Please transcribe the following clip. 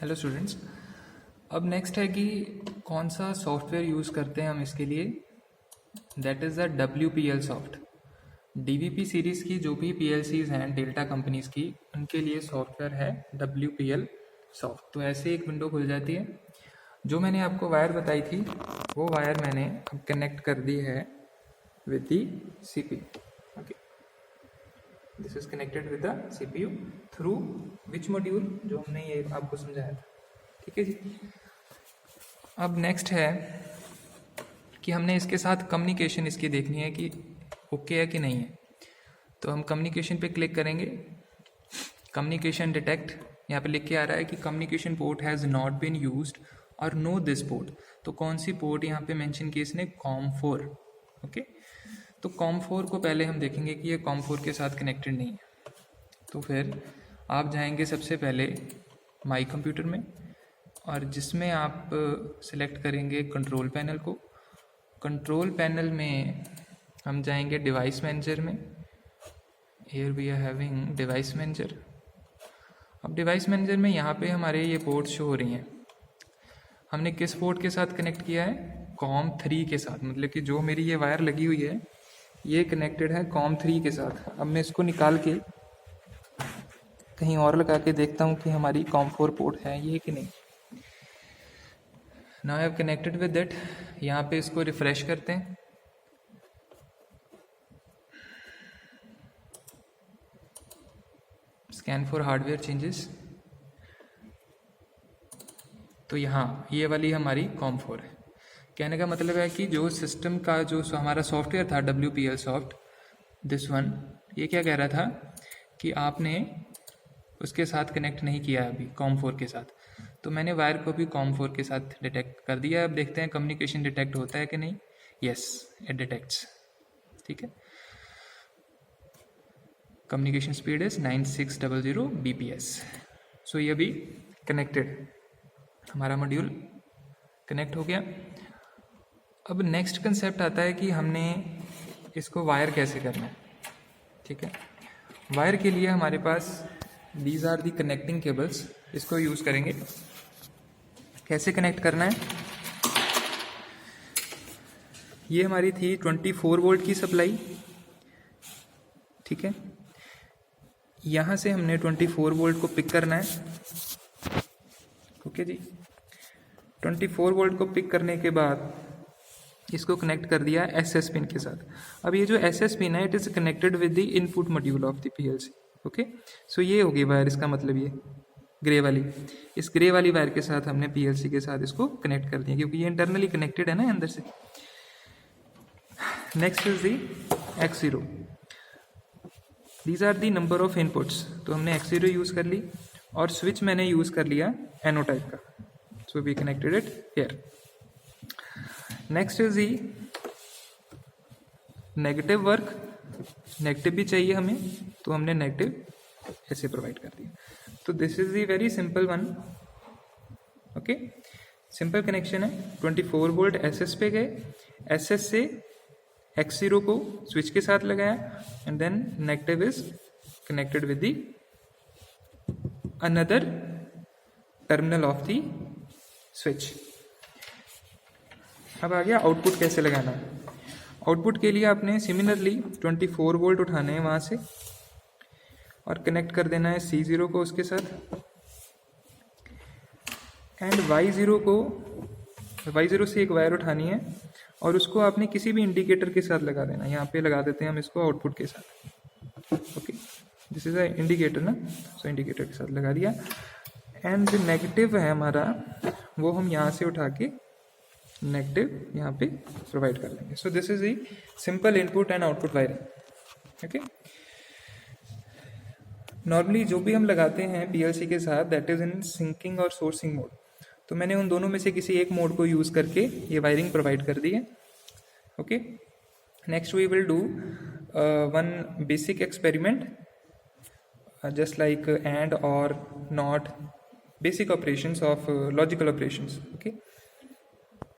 Hello students. अब next है कि कौन सा सॉफ्टवेयर यूज़ करते हैं हम इसके लिए। That is the WPL soft. DVP series की जो भी PLCs हैं डेल्टा कंपनीज की, उनके लिए सॉफ्टवेयर है WPL सॉफ्ट। तो ऐसे एक विंडो खुल जाती है। जो मैंने आपको वायर बताई थी वो वायर मैंने अब कनेक्ट कर दी है with the CPU। Okay, this is connected with the CPU through which module, जो हमने ये आपको समझाया था। ठीक है जी। अब नेक्स्ट है कि हमने इसके साथ कम्युनिकेशन इसकी देखनी है कि ओके है कि नहीं है। तो हम कम्युनिकेशन पे क्लिक करेंगे। कम्युनिकेशन डिटेक्ट, यहाँ पे लिख के आ रहा है कि communication port has not been used और नो दिस पोर्ट। तो कौन सी पोर्ट यहाँ पे मेंशन की इसने? COM4। ओके, तो COM4 को पहले हम देखेंगे कि ये COM4 के साथ कनेक्टेड नहीं है। तो फिर आप जाएंगे सबसे पहले माई कंप्यूटर में, और जिसमें आप सिलेक्ट करेंगे कंट्रोल पैनल को। कंट्रोल पैनल में हम जाएंगे डिवाइस मैनेजर में। Here we are having device manager. अब डिवाइस मैनेजर में यहाँ पे हमारे ये पोर्ट शो हो रही हैं। हमने किस पोर्ट के साथ कनेक्ट किया है? COM3 के साथ। मतलब कि जो मेरी ये वायर लगी हुई है ये कनेक्टेड है COM3 के साथ। अब मैं इसको निकाल के कहीं और लगा के देखता हूँ कि हमारी COM4 पोर्ट है ये कि नहीं। Now I have connected with that. यहाँ पे इसको रिफ्रेश करते हैं। Scan for hardware changes. तो यहाँ ये वाली हमारी COM4 है। कहने का मतलब है कि जो सिस्टम का जो हमारा सॉफ्टवेयर था WPL सॉफ्ट, दिस वन, ये क्या कह रहा था कि आपने उसके साथ कनेक्ट नहीं किया अभी COM4 के साथ। तो मैंने वायर को भी COM4 के साथ डिटेक्ट कर दिया। अब देखते हैं कम्युनिकेशन डिटेक्ट होता है कि नहीं। Yes, it detects. ठीक है, कम्युनिकेशन स्पीड इज 9600 BPS। सो ये भी कनेक्टेड, हमारा मॉड्यूल कनेक्ट हो गया। अब नेक्स्ट कंसेप्ट आता है कि हमने इसको वायर कैसे करना है। ठीक है, वायर के लिए हमारे पास these are the connecting cables, इसको यूज़ करेंगे। कैसे कनेक्ट करना है? ये हमारी थी 24 वोल्ट की सप्लाई। ठीक है, यहाँ से हमने 24 वोल्ट को पिक करना है। ओके जी, 24 वोल्ट को पिक करने के बाद इसको कनेक्ट कर दिया SS पिन के साथ। अब ये जो SS पिन है, it is connected with the input module of the PLC। Okay, so ये होगी वायर। इसका मतलब ये ग्रे वाली, इस ग्रे वाली वायर के साथ हमने PLC के साथ इसको कनेक्ट कर दिया, क्योंकि ये इंटरनली कनेक्टेड है ना अंदर से। Next is the X0। These are the number of inputs. तो हमने X0 यूज़ कर ली, और स्विच मैंने यूज़ कर लिया NO टाइप का। So we connected it here. Next is the negative work. Negative भी चाहिए हमें, तो हमने नेगेटिव ऐसे प्रोवाइड कर दिया। तो this is the very simple one. Okay, simple connection है। 24 वोल्ट SS पे गए, SS से X0 को स्विच के साथ लगाया, and then negative is connected with the another terminal of the switch. अब आ गया आउटपुट कैसे लगाना है। आउटपुट के लिए आपने सिमिलरली 24 वोल्ट उठाने हैं वहाँ से, और कनेक्ट कर देना है C0 को उसके साथ, एंड Y0 से एक वायर उठानी है, और उसको आपने किसी भी इंडिकेटर के साथ लगा देना। यहाँ पे लगा देते हैं हम इसको आउटपुट के साथ। Okay, this is a indicator ना, सो इंडिकेटर के साथ लगा दिया। एंड जो नेगेटिव है हमारा, वो हम यहाँ से उठा के नेगेटिव यहाँ पे प्रोवाइड कर देंगे। So this is the simple input and output wiring. Okay, normally जो भी हम लगाते हैं PLC के साथ, दैट इज इन सिंकिंग और सोर्सिंग मोड। तो मैंने उन दोनों में से किसी एक मोड को यूज़ करके ये वायरिंग प्रोवाइड कर दी है। Okay, next we will do one basic experiment, just like and or not, basic operations of logical operations. Okay,